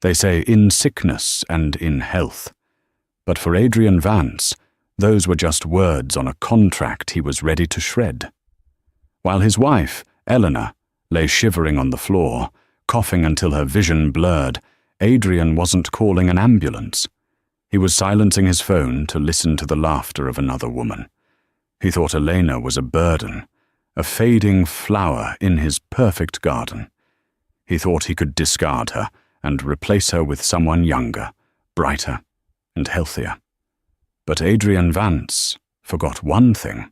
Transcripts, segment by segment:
They say in sickness and in health. But for Adrian Vance, those were just words on a contract he was ready to shred. While his wife, Eleanor, lay shivering on the floor, coughing until her vision blurred, Adrian wasn't calling an ambulance. He was silencing his phone to listen to the laughter of another woman. He thought Elena was a burden, a fading flower in his perfect garden. He thought he could discard her and replace her with someone younger, brighter, and healthier. But Adrian Vance forgot one thing.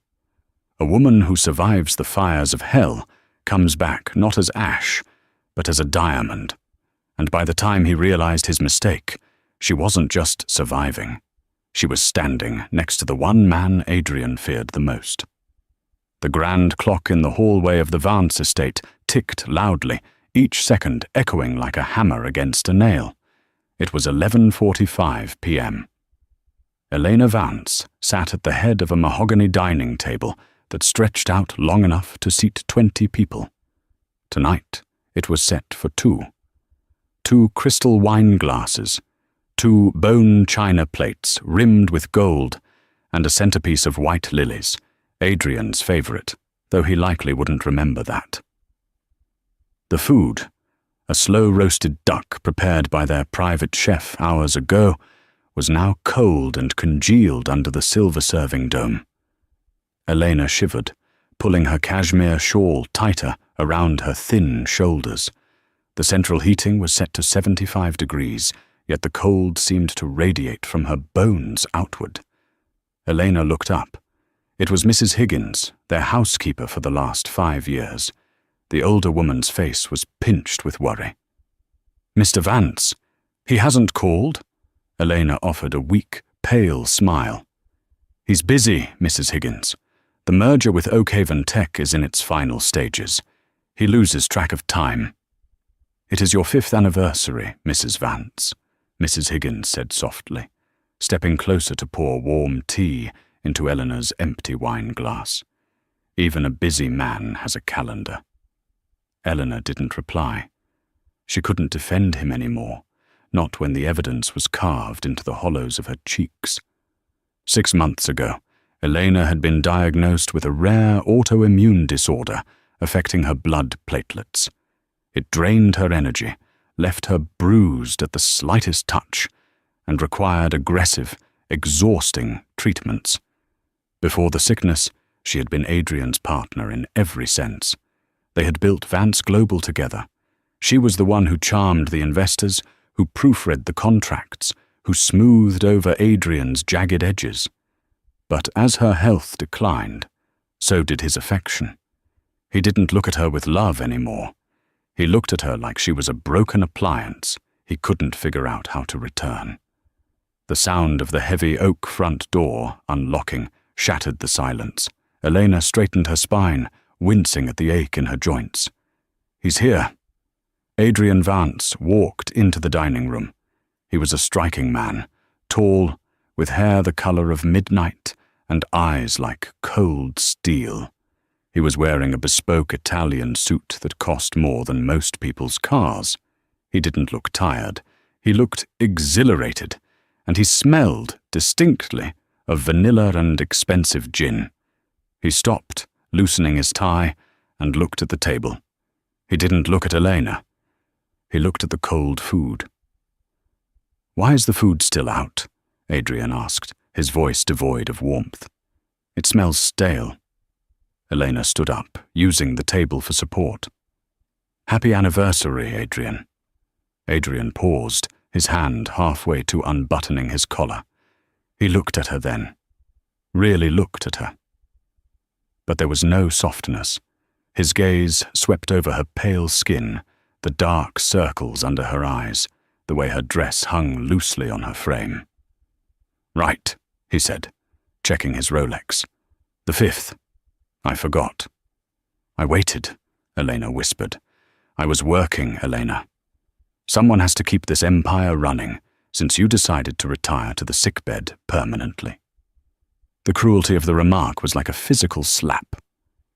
A woman who survives the fires of hell comes back not as ash, but as a diamond. And by the time he realized his mistake, she wasn't just surviving. She was standing next to the one man Adrian feared the most. The grand clock in the hallway of the Vance estate ticked loudly, each second echoing like a hammer against a nail. It was 11:45 p.m. Elena Vance sat at the head of a mahogany dining table that stretched out long enough to seat 20 people. Tonight, it was set for two. 2 crystal wine glasses, 2 bone china plates rimmed with gold, and a centerpiece of white lilies, Adrian's favorite, though he likely wouldn't remember that. The food, a slow-roasted duck prepared by their private chef hours ago, was now cold and congealed under the silver serving dome. Elena shivered, pulling her cashmere shawl tighter around her thin shoulders. The central heating was set to 75 degrees, yet the cold seemed to radiate from her bones outward. Elena looked up. It was Mrs. Higgins, their housekeeper for the last 5 years. The older woman's face was pinched with worry. "Mr. Vance, he hasn't called?" Elena offered a weak, pale smile. "He's busy, Mrs. Higgins. The merger with Oakhaven Tech is in its final stages. He loses track of time." "It is your 5th anniversary, Mrs. Vance," Mrs. Higgins said softly, stepping closer to pour warm tea into Eleanor's empty wine glass. "Even a busy man has a calendar." Eleanor didn't reply. She couldn't defend him anymore, not when the evidence was carved into the hollows of her cheeks. 6 months ago, Elena had been diagnosed with a rare autoimmune disorder affecting her blood platelets. It drained her energy, left her bruised at the slightest touch, and required aggressive, exhausting treatments. Before the sickness, she had been Adrian's partner in every sense. They had built Vance Global together. She was the one who charmed the investors, who proofread the contracts, who smoothed over Adrian's jagged edges. But as her health declined, so did his affection. He didn't look at her with love anymore. He looked at her like she was a broken appliance he couldn't figure out how to return. The sound of the heavy oak front door unlocking shattered the silence. Elena straightened her spine, wincing at the ache in her joints. "He's here." Adrian Vance walked into the dining room. He was a striking man, tall, with hair the color of midnight and eyes like cold steel. He was wearing a bespoke Italian suit that cost more than most people's cars. He didn't look tired. He looked exhilarated, and he smelled, distinctly, of vanilla and expensive gin. He stopped, loosening his tie, and looked at the table. He didn't look at Elena. He looked at the cold food. "Why is the food still out?" Adrian asked, his voice devoid of warmth. "It smells stale." Elena stood up, using the table for support. "Happy anniversary, Adrian." Adrian paused, his hand halfway to unbuttoning his collar. He looked at her then, really looked at her. But there was no softness. His gaze swept over her pale skin, the dark circles under her eyes, the way her dress hung loosely on her frame. "Right," he said, checking his Rolex. "The 5th. I forgot." "I waited," Elena whispered. "I was working, Elena. Someone has to keep this empire running, since you decided to retire to the sickbed permanently." The cruelty of the remark was like a physical slap.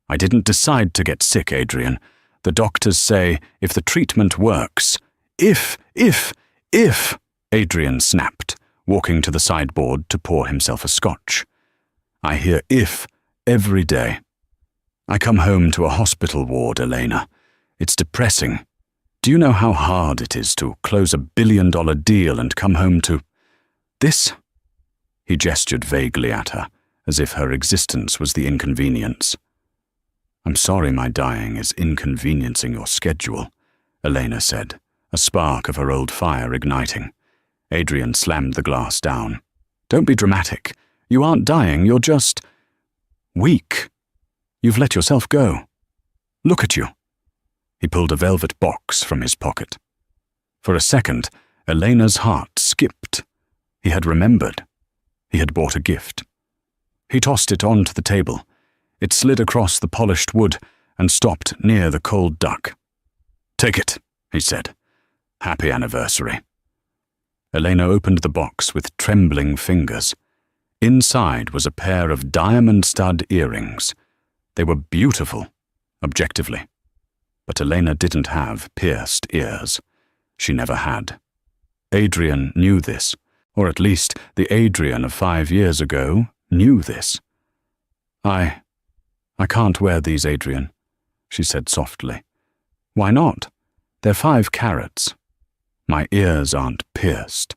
"I didn't decide to get sick, Adrian. The doctors say if the treatment works, if If, Adrian snapped, walking to the sideboard to pour himself a scotch. I hear if every day. I come home to a hospital ward, Elena. It's depressing. Do you know how hard it is to close a billion-dollar deal and come home to this? He gestured vaguely at her, as if her existence was the inconvenience. I'm sorry my dying is inconveniencing your schedule, Elena said, a spark of her old fire igniting. Adrian slammed the glass down. Don't be dramatic. You aren't dying, you're just weak. You've let yourself go. Look at you. He pulled a velvet box from his pocket. For a second, Elena's heart skipped. He had remembered. He had bought a gift. He tossed it onto the table. It slid across the polished wood and stopped near the cold duck. Take it, he said. Happy anniversary. Elena opened the box with trembling fingers. Inside was a pair of diamond stud earrings. They were beautiful, objectively. But Elena didn't have pierced ears. She never had. Adrian knew this, or at least the Adrian of 5 years ago knew this. I can't wear these, Adrian, she said softly. Why not? They're 5 carats. My ears aren't pierced.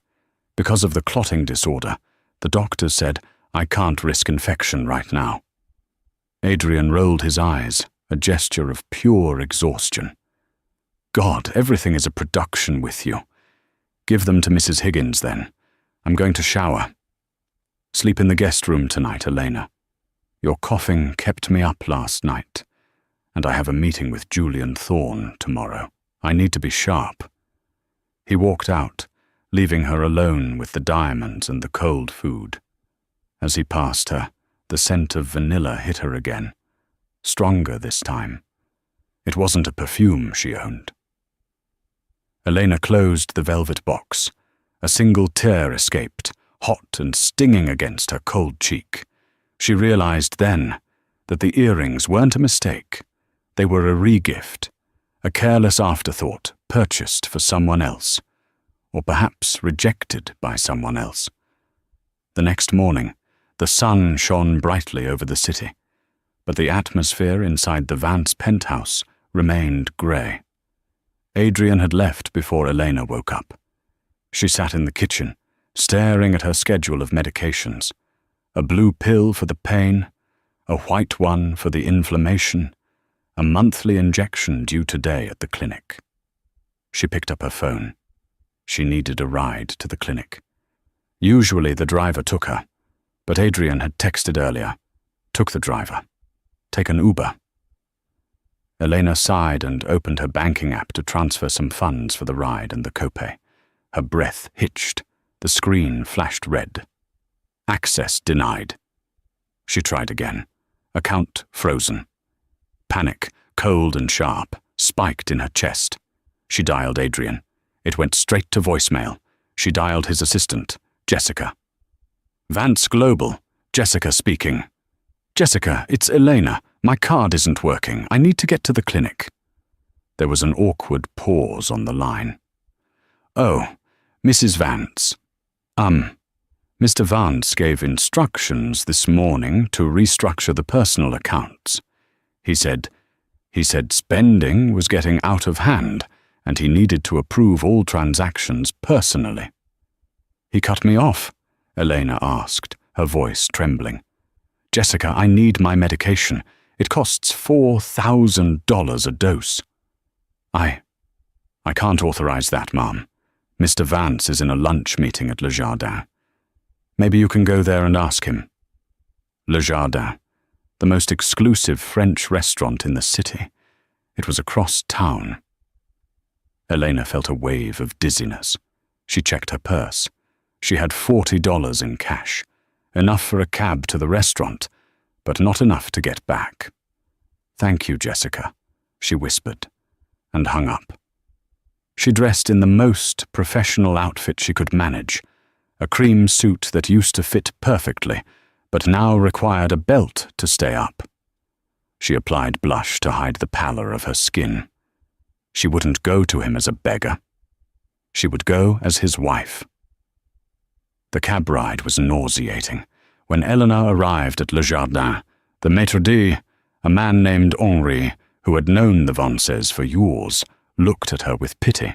Because of the clotting disorder, the doctor said I can't risk infection right now. Adrian rolled his eyes, a gesture of pure exhaustion. God, everything is a production with you. Give them to Mrs. Higgins, then. I'm going to shower. Sleep in the guest room tonight, Elena. Your coughing kept me up last night, and I have a meeting with Julian Thorne tomorrow. I need to be sharp. He walked out, leaving her alone with the diamonds and the cold food. As he passed her, the scent of vanilla hit her again. Stronger this time. It wasn't a perfume she owned. Elena closed the velvet box. A single tear escaped, hot and stinging against her cold cheek. She realized then that the earrings weren't a mistake. They were a regift, a careless afterthought purchased for someone else, or perhaps rejected by someone else. The next morning, the sun shone brightly over the city, but the atmosphere inside the Vance penthouse remained grey. Adrian had left before Elena woke up. She sat in the kitchen, staring at her schedule of medications. A blue pill for the pain, a white one for the inflammation, a monthly injection due today at the clinic. She picked up her phone. She needed a ride to the clinic. Usually the driver took her, but Adrian had texted earlier. Took the driver. Take an Uber. Elena sighed and opened her banking app to transfer some funds for the ride and the copay. Her breath hitched. The screen flashed red. Access denied. She tried again. Account frozen. Panic, cold and sharp, spiked in her chest. She dialed Adrian. It went straight to voicemail. She dialed his assistant, Jessica. Vance Global, Jessica speaking. Jessica, it's Elena. My card isn't working. I need to get to the clinic. There was an awkward pause on the line. Oh, Mrs. Vance. Mr. Vance gave instructions this morning to restructure the personal accounts. He said spending was getting out of hand and he needed to approve all transactions personally. He cut me off, Elena asked, her voice trembling. Jessica, I need my medication. It costs $4,000 a dose. I can't authorize that, Ma'am. Mr. Vance is in a lunch meeting at Le Jardin. Maybe you can go there and ask him. Le Jardin, the most exclusive French restaurant in the city. It was across town. Elena felt a wave of dizziness. She checked her purse. She had $40 in cash, enough for a cab to the restaurant, but not enough to get back. Thank you, Jessica, she whispered, and hung up. She dressed in the most professional outfit she could manage, a cream suit that used to fit perfectly, but now required a belt to stay up. She applied blush to hide the pallor of her skin. She wouldn't go to him as a beggar. She would go as his wife. The cab ride was nauseating. When Eleanor arrived at Le Jardin, the maître d', a man named Henri, who had known the Vances for years, looked at her with pity.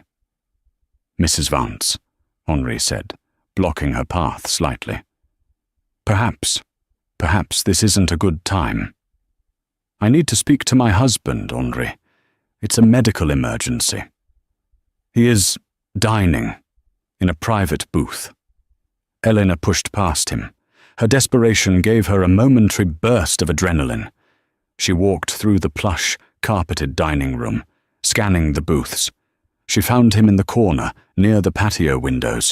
"Mrs. Vance," Henri said, blocking her path slightly. Perhaps this isn't a good time." "I need to speak to my husband, Henri. It's a medical emergency. He is dining in a private booth." Elena pushed past him. Her desperation gave her a momentary burst of adrenaline. She walked through the plush, carpeted dining room, scanning the booths. She found him in the corner, near the patio windows.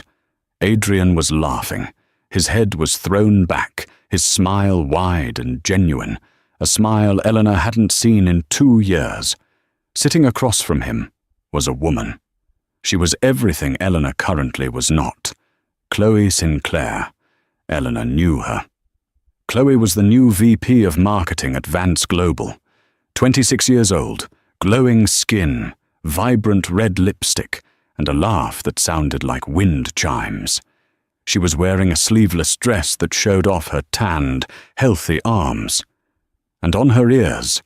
Adrian was laughing. His head was thrown back, his smile wide and genuine, a smile Eleanor hadn't seen in 2 years. Sitting across from him was a woman. She was everything Eleanor currently was not. Chloe Sinclair. Eleanor knew her. Chloe was the new VP of marketing at Vance Global. 26 years old, glowing skin, vibrant red lipstick, and a laugh that sounded like wind chimes. She was wearing a sleeveless dress that showed off her tanned, healthy arms. And on her ears,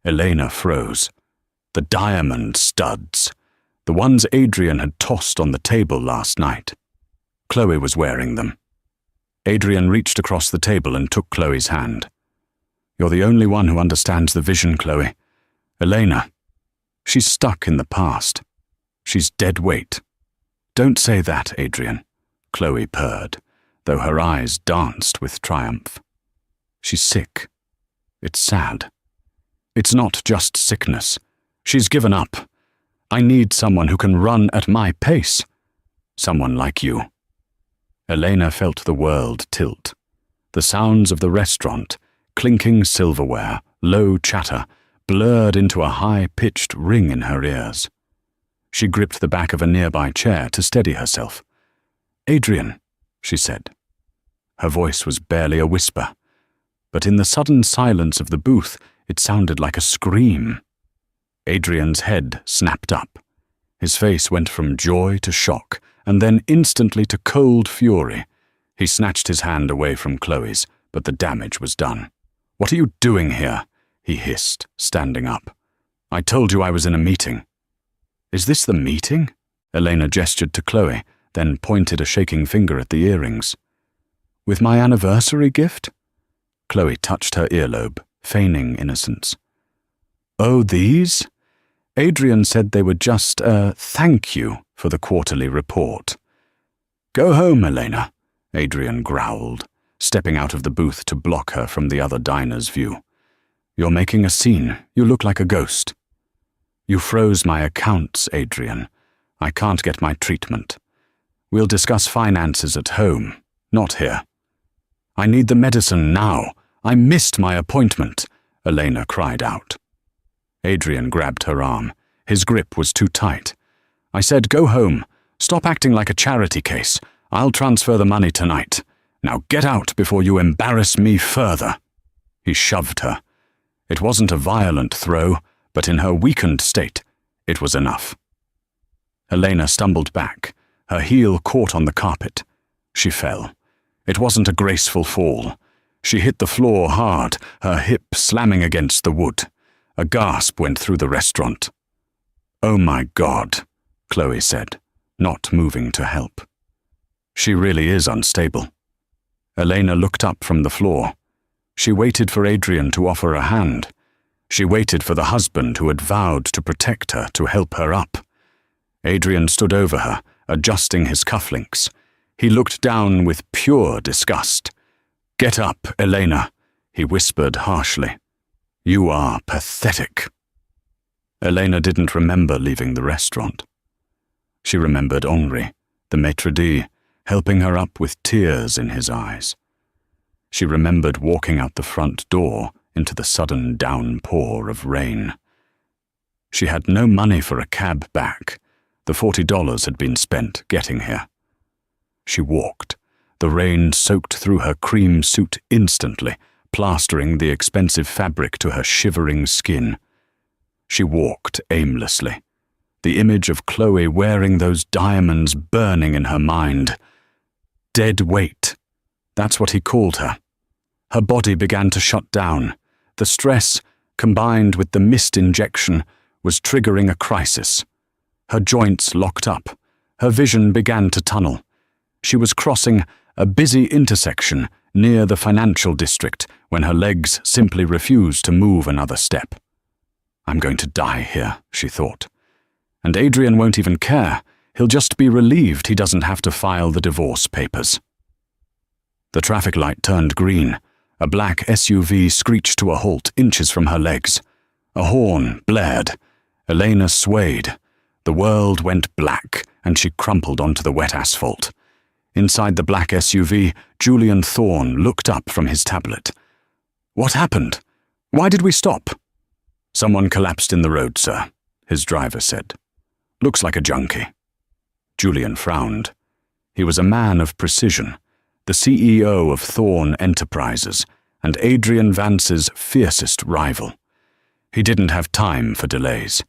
Elena froze. The diamond studs, the ones Adrian had tossed on the table last night. Chloe was wearing them. Adrian reached across the table and took Chloe's hand. "You're the only one who understands the vision, Chloe. Elena, she's stuck in the past. She's dead weight." "Don't say that, Adrian," Chloe purred, though her eyes danced with triumph. "She's sick. It's sad. It's not just sickness. She's given up. I need someone who can run at my pace. Someone like you." Elena felt the world tilt. The sounds of the restaurant, clinking silverware, low chatter, blurred into a high-pitched ring in her ears. She gripped the back of a nearby chair to steady herself. "Adrian," she said. Her voice was barely a whisper, but in the sudden silence of the booth, it sounded like a scream. Adrian's head snapped up. His face went from joy to shock, and then instantly to cold fury. He snatched his hand away from Chloe's, but the damage was done. "What are you doing here?" he hissed, standing up. "I told you I was in a meeting." "Is this the meeting?" Elena gestured to Chloe, then pointed a shaking finger at the earrings. "With my anniversary gift?" Chloe touched her earlobe, feigning innocence. "Oh, these?" Adrian said they were just a thank you for the quarterly report. "Go home, Elena," Adrian growled, stepping out of the booth to block her from the other diner's view. "You're making a scene. You look like a ghost." "You froze my accounts, Adrian. I can't get my treatment. We'll discuss finances at home, not here." "I need the medicine now. I missed my appointment," Elena cried out. Adrian grabbed her arm. His grip was too tight. "I said go home. Stop acting like a charity case. I'll transfer the money tonight. Now get out before you embarrass me further." He shoved her. It wasn't a violent throw, but in her weakened state, it was enough. Elena stumbled back. Her heel caught on the carpet. She fell. It wasn't a graceful fall. She hit the floor hard, her hip slamming against the wood. A gasp went through the restaurant. "Oh my God," Chloe said, not moving to help. "She really is unstable." Elena looked up from the floor. She waited for Adrian to offer a hand. She waited for the husband who had vowed to protect her to help her up. Adrian stood over her, adjusting his cufflinks. He looked down with pure disgust. "Get up, Elena," he whispered harshly. "You are pathetic." Elena didn't remember leaving the restaurant. She remembered Henri, the maître d', helping her up with tears in his eyes. She remembered walking out the front door into the sudden downpour of rain. She had no money for a cab back. The $40 had been spent getting here. She walked. The rain soaked through her cream suit instantly, plastering the expensive fabric to her shivering skin. She walked aimlessly. the image of Chloe wearing those diamonds burning in her mind. Dead weight. That's what he called her. Her body began to shut down. The stress, combined with the mist injection, was triggering a crisis. Her joints locked up. Her vision began to tunnel. She was crossing a busy intersection near the financial district when her legs simply refused to move another step. I'm going to die here, she thought. And Adrian won't even care. He'll just be relieved he doesn't have to file the divorce papers. The traffic light turned green. A black SUV screeched to a halt inches from her legs. A horn blared. Elena swayed. The world went black, and she crumpled onto the wet asphalt. Inside the black SUV, Julian Thorne looked up from his tablet. What happened? Why did we stop? Someone collapsed in the road, sir, his driver said. Looks like a junkie. Julian frowned. He was a man of precision, the CEO of Thorne Enterprises, and Adrian Vance's fiercest rival. He didn't have time for delays.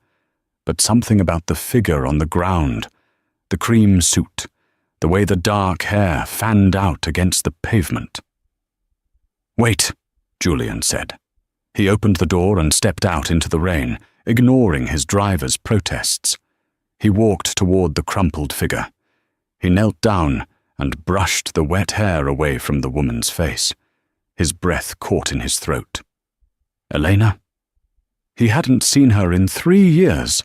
But something about the figure on the ground, the cream suit, the way the dark hair fanned out against the pavement. Wait, Julian said. He opened the door and stepped out into the rain, ignoring his driver's protests. He walked toward the crumpled figure. He knelt down and brushed the wet hair away from the woman's face. His breath caught in his throat. Elena? He hadn't seen her in 3 years.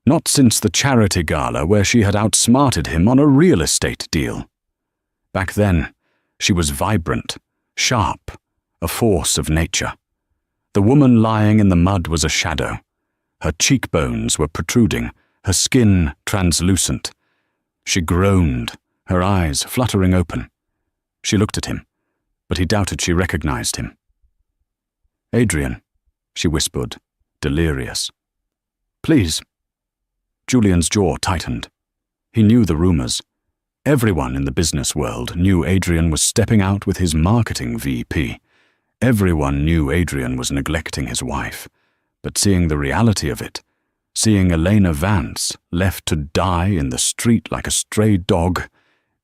Not since the charity gala where she had outsmarted him on a real estate deal. Back then, she was vibrant, sharp, a force of nature. The woman lying in the mud was a shadow. Her cheekbones were protruding, her skin translucent. She groaned, her eyes fluttering open. She looked at him, but he doubted she recognized him. Adrian, she whispered, delirious. Please. Julian's jaw tightened. He knew the rumors. Everyone in the business world knew Adrian was stepping out with his marketing VP. Everyone knew Adrian was neglecting his wife. But seeing the reality of it, seeing Elena Vance left to die in the street like a stray dog,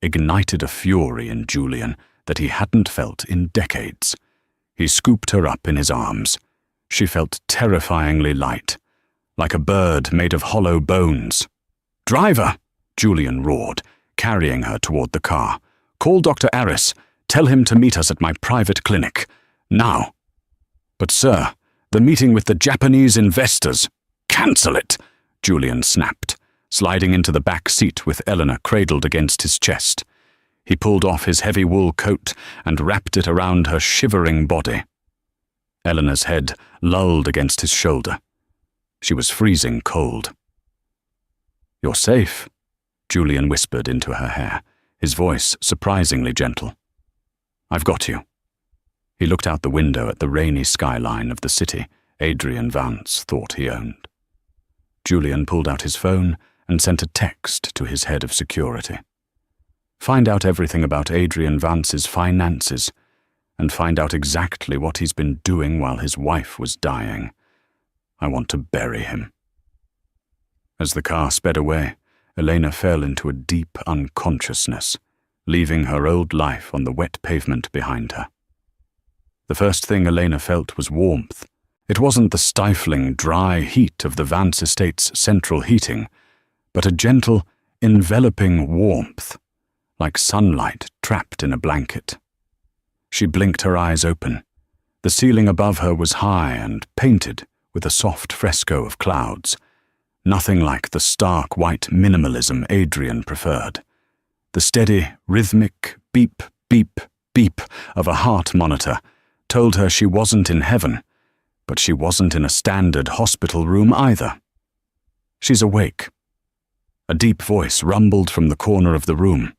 ignited a fury in Julian that he hadn't felt in decades. He scooped her up in his arms. She felt terrifyingly light, like a bird made of hollow bones. "Driver!" Julian roared, carrying her toward the car. "Call Dr. Aris. Tell him to meet us at my private clinic. Now." "But sir, the meeting with the Japanese investors." "Cancel it!" Julian snapped, sliding into the back seat with Eleanor cradled against his chest. He pulled off his heavy wool coat and wrapped it around her shivering body. Eleanor's head lulled against his shoulder. She was freezing cold. "You're safe," Julian whispered into her hair, his voice surprisingly gentle. "I've got you." He looked out the window at the rainy skyline of the city Adrian Vance thought he owned. Julian pulled out his phone and sent a text to his head of security. "Find out everything about Adrian Vance's finances, and find out exactly what he's been doing while his wife was dying. I want to bury him." As the car sped away, Elena fell into a deep unconsciousness, leaving her old life on the wet pavement behind her. The first thing Elena felt was warmth. It wasn't the stifling, dry heat of the Vance estate's central heating, but a gentle, enveloping warmth, like sunlight trapped in a blanket. She blinked her eyes open. The ceiling above her was high and painted with a soft fresco of clouds, nothing like the stark white minimalism Adrian preferred. The steady, rhythmic beep, beep, beep of a heart monitor told her she wasn't in heaven, but she wasn't in a standard hospital room either. "She's awake." A deep voice rumbled from the corner of the room.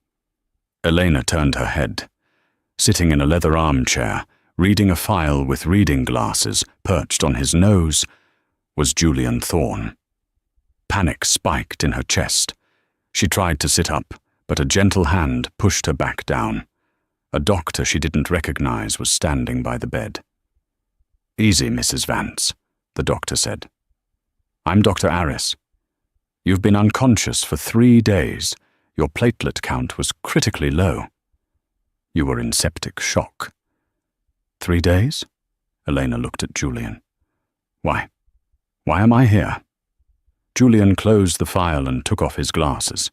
Elena turned her head. Sitting in a leather armchair, reading a file with reading glasses perched on his nose, was Julian Thorne. Panic spiked in her chest. She tried to sit up, but a gentle hand pushed her back down. A doctor she didn't recognize was standing by the bed. "Easy, Mrs. Vance," the doctor said. "I'm Dr. Aris." You've been unconscious for 3 days. Your platelet count was critically low. You were in septic shock. 3 days? Elena looked at Julian. Why? Why am I here? Julian closed the file and took off his glasses.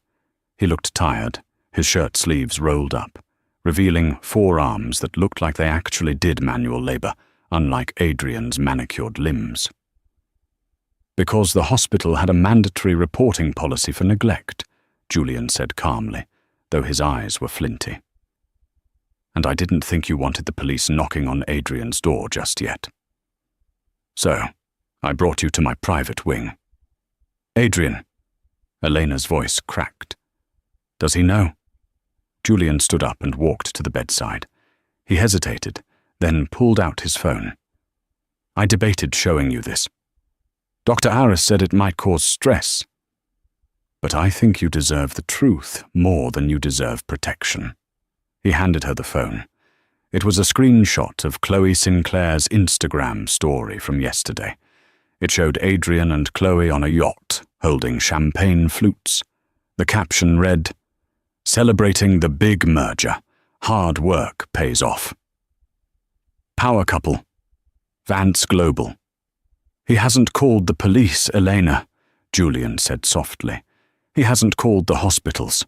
He looked tired, his shirt sleeves rolled up, revealing forearms that looked like they actually did manual labor, unlike Adrian's manicured limbs. Because the hospital had a mandatory reporting policy for neglect, Julian said calmly, though his eyes were flinty. And I didn't think you wanted the police knocking on Adrian's door just yet. So, I brought you to my private wing. Adrian. Elena's voice cracked. Does he know? Julian stood up and walked to the bedside. He hesitated, then pulled out his phone. I debated showing you this. Dr. Aris said it might cause stress. But I think you deserve the truth more than you deserve protection. He handed her the phone. It was a screenshot of Chloe Sinclair's Instagram story from yesterday. It showed Adrian and Chloe on a yacht, holding champagne flutes. The caption read, "Celebrating the big merger. Hard work pays off." Power couple. Vance Global. He hasn't called the police, Elena, Julian said softly. He hasn't called the hospitals.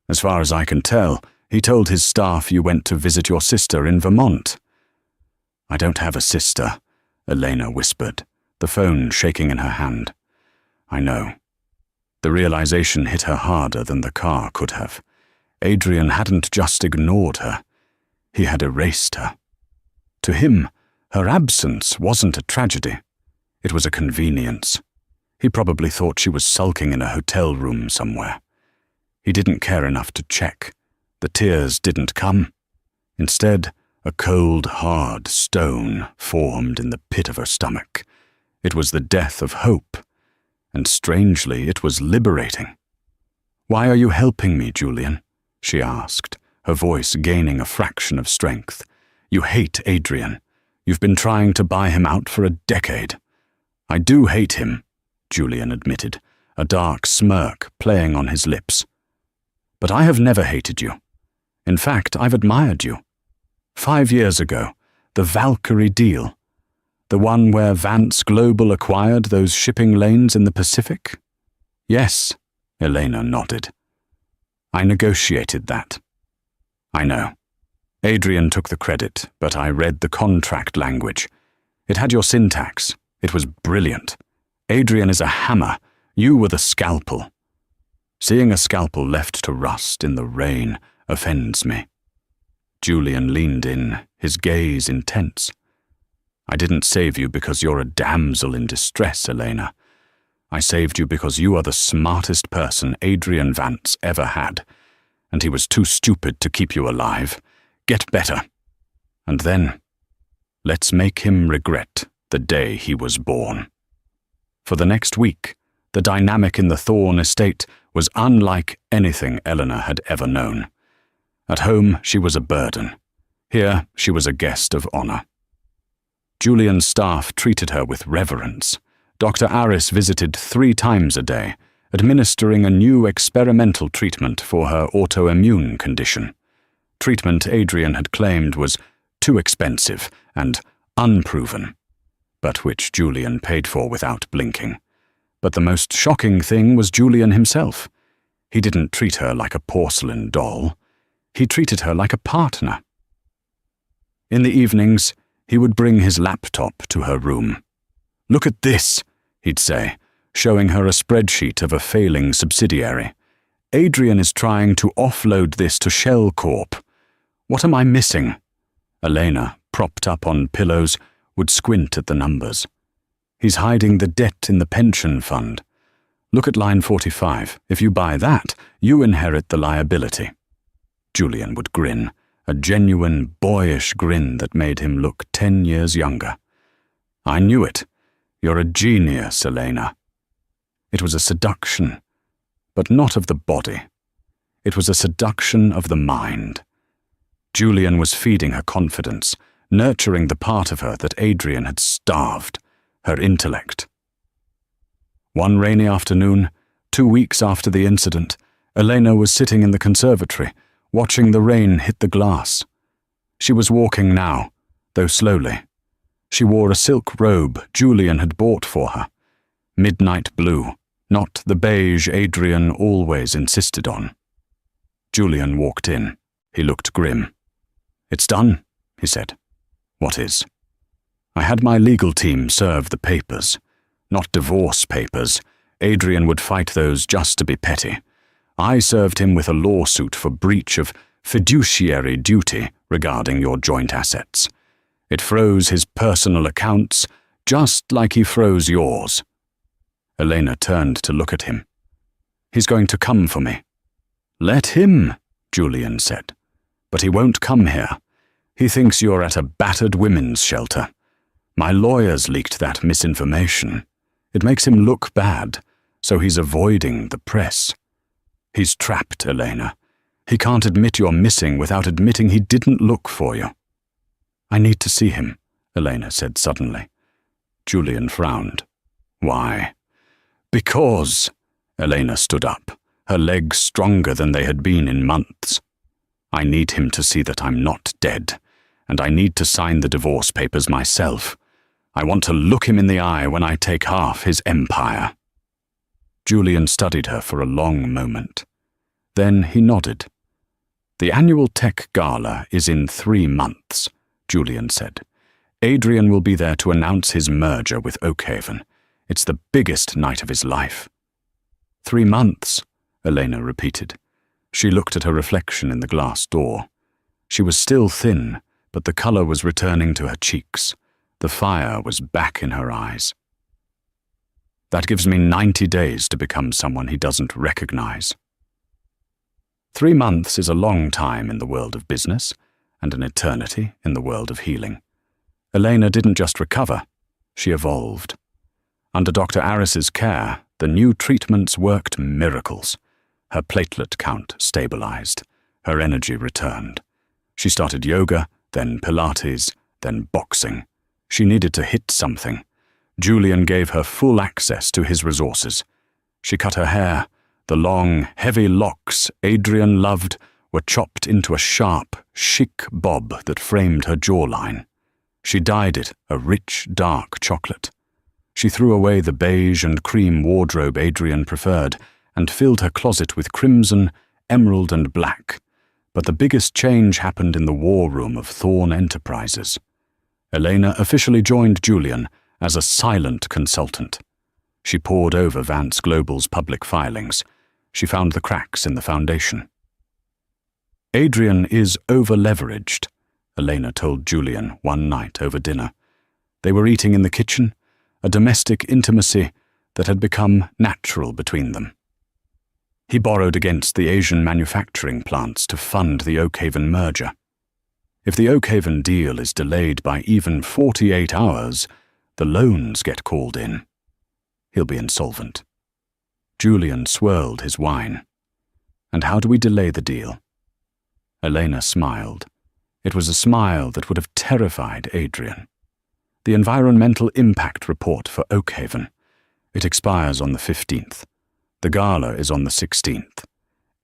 As far as I can tell, he told his staff you went to visit your sister in Vermont. I don't have a sister, Elena whispered, the phone shaking in her hand. I know. The realization hit her harder than the car could have. Adrian hadn't just ignored her. He had erased her. To him, her absence wasn't a tragedy. It was a convenience. He probably thought she was sulking in a hotel room somewhere. He didn't care enough to check. The tears didn't come. Instead, a cold, hard stone formed in the pit of her stomach. It was the death of hope, and strangely, it was liberating. Why are you helping me, Julian? She asked, her voice gaining a fraction of strength. You hate Adrian. You've been trying to buy him out for a decade. I do hate him, Julian admitted, a dark smirk playing on his lips. But I have never hated you. In fact, I've admired you. 5 years ago, the Valkyrie deal, the one where Vance Global acquired those shipping lanes in the Pacific? Yes, Elena nodded. I negotiated that. I know. Adrian took the credit, but I read the contract language. It had your syntax. It was brilliant. Adrian is a hammer. You were the scalpel. Seeing a scalpel left to rust in the rain offends me. Julian leaned in, his gaze intense. I didn't save you because you're a damsel in distress, Elena. I saved you because you are the smartest person Adrian Vance ever had, and he was too stupid to keep you alive. Get better. And then, let's make him regret the day he was born. For the next week, the dynamic in the Thorne estate was unlike anything Eleanor had ever known. At home, she was a burden. Here, she was a guest of honor. Julian's staff treated her with reverence. Dr. Aris visited 3 times a day, administering a new experimental treatment for her autoimmune condition. Treatment Adrian had claimed was too expensive and unproven, but which Julian paid for without blinking. But the most shocking thing was Julian himself. He didn't treat her like a porcelain doll. He treated her like a partner. In the evenings, he would bring his laptop to her room. Look at this, he'd say, showing her a spreadsheet of a failing subsidiary. Adrian is trying to offload this to Shell Corp. What am I missing? Elena, propped up on pillows, would squint at the numbers. He's hiding the debt in the pension fund. Look at line 45. If you buy that, you inherit the liability. Julian would grin, a genuine, boyish grin that made him look 10 years younger. I knew it. You're a genius, Elena. It was a seduction, but not of the body. It was a seduction of the mind. Julian was feeding her confidence, nurturing the part of her that Adrian had starved, her intellect. One rainy afternoon, 2 weeks after the incident, Elena was sitting in the conservatory, watching the rain hit the glass. She was walking now, though slowly. She wore a silk robe Julian had bought for her. Midnight blue, not the beige Adrian always insisted on. Julian walked in. He looked grim. "It's done," he said. "What is?" "I had my legal team serve the papers. Not divorce papers. Adrian would fight those just to be petty. I served him with a lawsuit for breach of fiduciary duty regarding your joint assets. It froze his personal accounts just like he froze yours." Elena turned to look at him. "He's going to come for me." "Let him," Julian said. "But he won't come here. He thinks you're at a battered women's shelter. My lawyers leaked that misinformation. It makes him look bad, so he's avoiding the press. He's trapped, Elena. He can't admit you're missing without admitting he didn't look for you." "I need to see him," Elena said suddenly. Julian frowned. "Why?" "Because," Elena stood up, her legs stronger than they had been in months. "I need him to see that I'm not dead, and I need to sign the divorce papers myself. I want to look him in the eye when I take half his empire." Julian studied her for a long moment. Then he nodded. "The annual tech gala is in 3 months, Julian said. "Adrian will be there to announce his merger with Oakhaven. It's the biggest night of his life." 3 months, Elena repeated. She looked at her reflection in the glass door. She was still thin, but the color was returning to her cheeks. The fire was back in her eyes. "That gives me 90 days to become someone he doesn't recognize." 3 months is a long time in the world of business, and an eternity in the world of healing. Elena didn't just recover, she evolved. Under Dr. Aris's care, the new treatments worked miracles. Her platelet count stabilized. Her energy returned. She started yoga, then Pilates, then boxing. She needed to hit something. Julian gave her full access to his resources. She cut her hair. The long, heavy locks Adrian loved were chopped into a sharp, chic bob that framed her jawline. She dyed it a rich, dark chocolate. She threw away the beige and cream wardrobe Adrian preferred and filled her closet with crimson, emerald, and black. But the biggest change happened in the war room of Thorn Enterprises. Elena officially joined Julian as a silent consultant. She pored over Vance Global's public filings. She found the cracks in the foundation. "Adrian is over-leveraged," Elena told Julian one night over dinner. They were eating in the kitchen, a domestic intimacy that had become natural between them. He borrowed against the Asian manufacturing plants to fund the Oakhaven merger. If the Oakhaven deal is delayed by even 48 hours, the loans get called in. He'll be insolvent. Julian swirled his wine. "And how do we delay the deal?" Elena smiled. It was a smile that would have terrified Adrian. "The environmental impact report for Oakhaven. It expires on the 15th. The gala is on the 16th.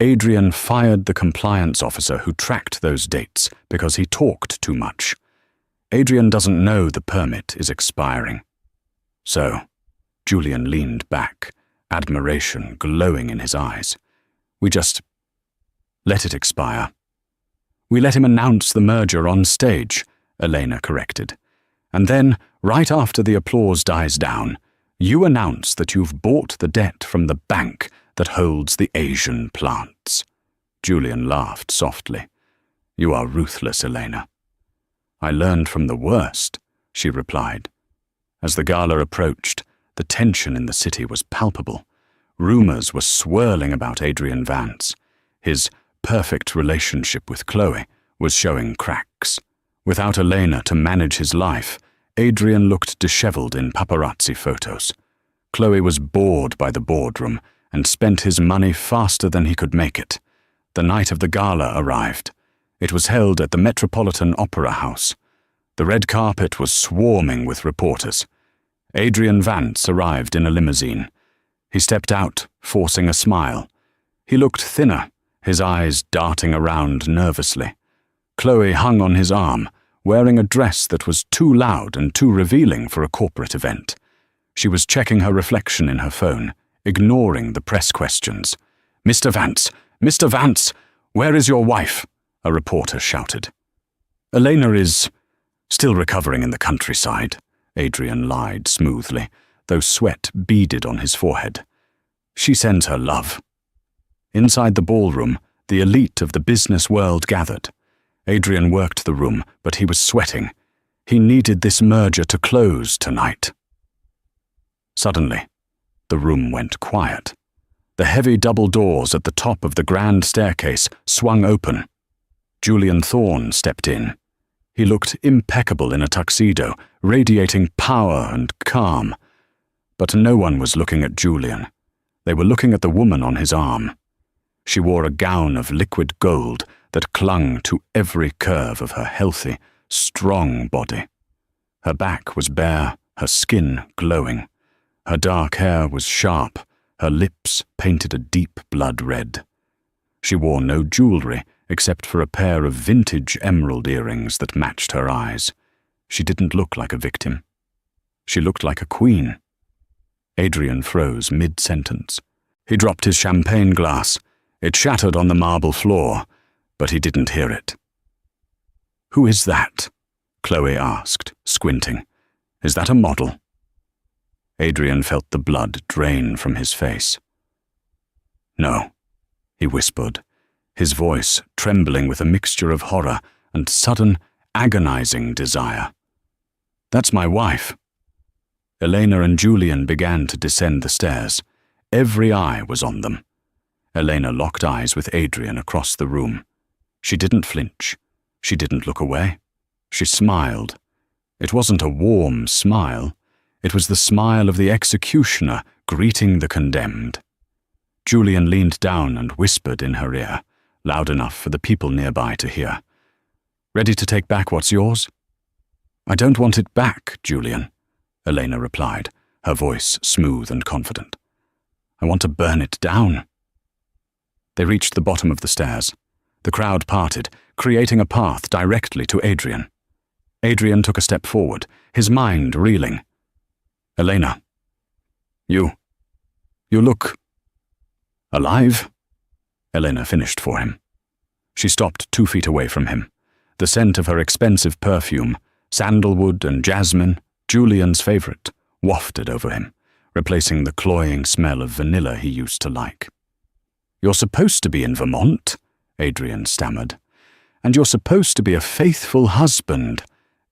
Adrian fired the compliance officer who tracked those dates because he talked too much. Adrian doesn't know the permit is expiring." "So," Julian leaned back, admiration glowing in his eyes. "We just let it expire." "We let him announce the merger on stage," Elena corrected. "And then, right after the applause dies down, you announce that you've bought the debt from the bank that holds the Asian plants." Julian laughed softly. "You are ruthless, Elena." "I learned from the worst," she replied. As the gala approached, the tension in the city was palpable. Rumors were swirling about Adrian Vance. His perfect relationship with Chloe was showing cracks. Without Elena to manage his life, Adrian looked disheveled in paparazzi photos. Chloe was bored by the boardroom and spent his money faster than he could make it. The night of the gala arrived. It was held at the Metropolitan Opera House. The red carpet was swarming with reporters. Adrian Vance arrived in a limousine. He stepped out, forcing a smile. He looked thinner, his eyes darting around nervously. Chloe hung on his arm, wearing a dress that was too loud and too revealing for a corporate event. She was checking her reflection in her phone, ignoring the press questions. "Mr. Vance! Mr. Vance! Where is your wife?" a reporter shouted. "Elena is still recovering in the countryside," Adrian lied smoothly, though sweat beaded on his forehead. "She sends her love." Inside the ballroom, the elite of the business world gathered. Adrian worked the room, but he was sweating. He needed this merger to close tonight. Suddenly, the room went quiet. The heavy double doors at the top of the grand staircase swung open. Julian Thorne stepped in. He looked impeccable in a tuxedo, radiating power and calm. But no one was looking at Julian. They were looking at the woman on his arm. She wore a gown of liquid gold that clung to every curve of her healthy, strong body. Her back was bare, her skin glowing. Her dark hair was sharp, her lips painted a deep blood red. She wore no jewelry except for a pair of vintage emerald earrings that matched her eyes. She didn't look like a victim. She looked like a queen. Adrian froze mid-sentence. He dropped his champagne glass. It shattered on the marble floor, but he didn't hear it. "Who is that?" Chloe asked, squinting. "Is that a model?" Adrian felt the blood drain from his face. "No," he whispered, his voice trembling with a mixture of horror and sudden, agonizing desire. "That's my wife." Elena and Julian began to descend the stairs. Every eye was on them. Elena locked eyes with Adrian across the room. She didn't flinch. She didn't look away. She smiled. It wasn't a warm smile. It was the smile of the executioner greeting the condemned. Julian leaned down and whispered in her ear, loud enough for the people nearby to hear. "Ready to take back what's yours?" "I don't want it back, Julian," Elena replied, her voice smooth and confident. "I want to burn it down." They reached the bottom of the stairs. The crowd parted, creating a path directly to Adrian. Adrian took a step forward, his mind reeling. "Elena, you look alive?" Elena finished for him. She stopped 2 feet away from him. The scent of her expensive perfume, sandalwood and jasmine, Julian's favorite, wafted over him, replacing the cloying smell of vanilla he used to like. "You're supposed to be in Vermont," Adrian stammered. "And you're supposed to be a faithful husband,"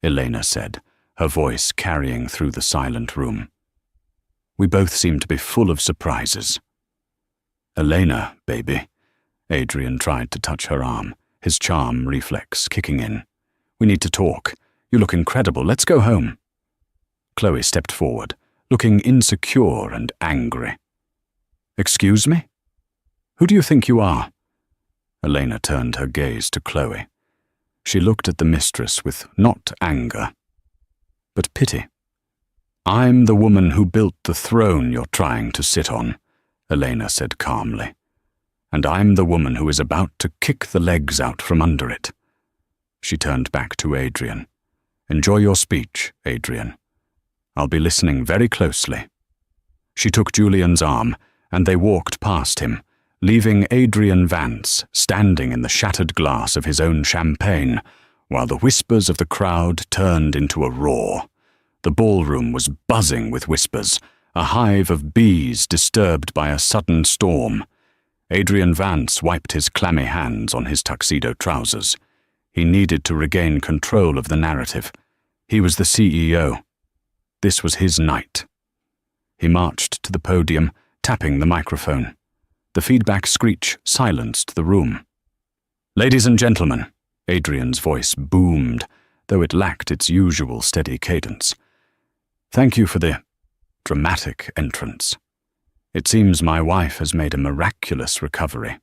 Elena said, her voice carrying through the silent room. "We both seem to be full of surprises." "Elena, baby." Adrian tried to touch her arm, his charm reflex kicking in. "We need to talk. You look incredible. Let's go home." Chloe stepped forward, looking insecure and angry. "Excuse me? Who do you think you are?" Elena turned her gaze to Chloe. She looked at the mistress with not anger, but pity. "I'm the woman who built the throne you're trying to sit on," Elena said calmly. "And I'm the woman who is about to kick the legs out from under it." She turned back to Adrian. "Enjoy your speech, Adrian. I'll be listening very closely." She took Julian's arm, and they walked past him, leaving Adrian Vance standing in the shattered glass of his own champagne, while the whispers of the crowd turned into a roar. The ballroom was buzzing with whispers, a hive of bees disturbed by a sudden storm. Adrian Vance wiped his clammy hands on his tuxedo trousers. He needed to regain control of the narrative. He was the CEO. This was his night. He marched to the podium, tapping the microphone. The feedback screech silenced the room. "Ladies and gentlemen," Adrian's voice boomed, though it lacked its usual steady cadence. "Thank you for the dramatic entrance. It seems my wife has made a miraculous recovery.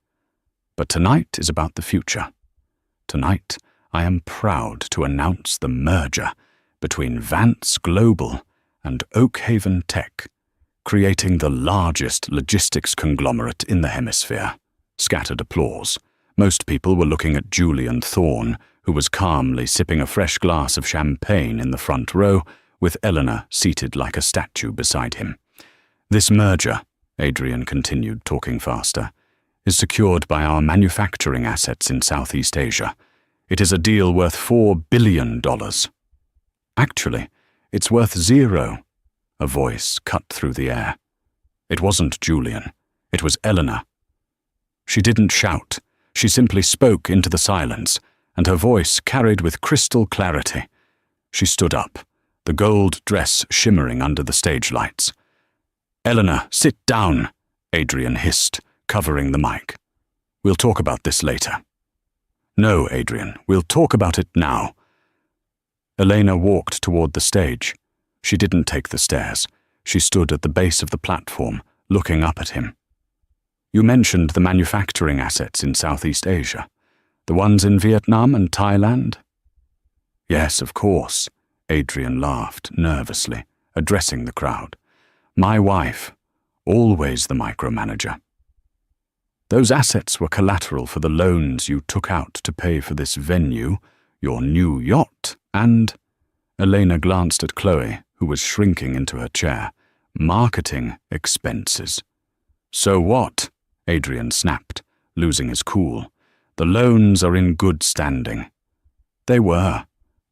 But tonight is about the future. Tonight, I am proud to announce the merger between Vance Global and Oak Haven Tech, creating the largest logistics conglomerate in the hemisphere. Scattered applause. Most people were looking at Julian Thorne, who was calmly sipping a fresh glass of champagne in the front row, with Eleanor seated like a statue beside him. This merger, Adrian continued, talking faster, is secured by our manufacturing assets in Southeast Asia. It is a deal worth $4 billion. Actually, it's worth $0. A voice cut through the air. It wasn't Julian. It was Eleanor. She didn't shout. She simply spoke into the silence, and her voice carried with crystal clarity. She stood up, the gold dress shimmering under the stage lights. "Eleanor, sit down," Adrian hissed, covering the mic. "We'll talk about this later." "No, Adrian, we'll talk about it now." Elena walked toward the stage. She didn't take the stairs. She stood at the base of the platform, looking up at him. "You mentioned the manufacturing assets in Southeast Asia. The ones in Vietnam and Thailand?" "Yes, of course," Adrian laughed nervously, addressing the crowd. "My wife, always the micromanager." "Those assets were collateral for the loans you took out to pay for this venue, your new yacht, and—" Elena glanced at Chloe, who was shrinking into her chair. "Marketing expenses." "So what?" Adrian snapped, losing his cool. "The loans are in good standing." "They were,"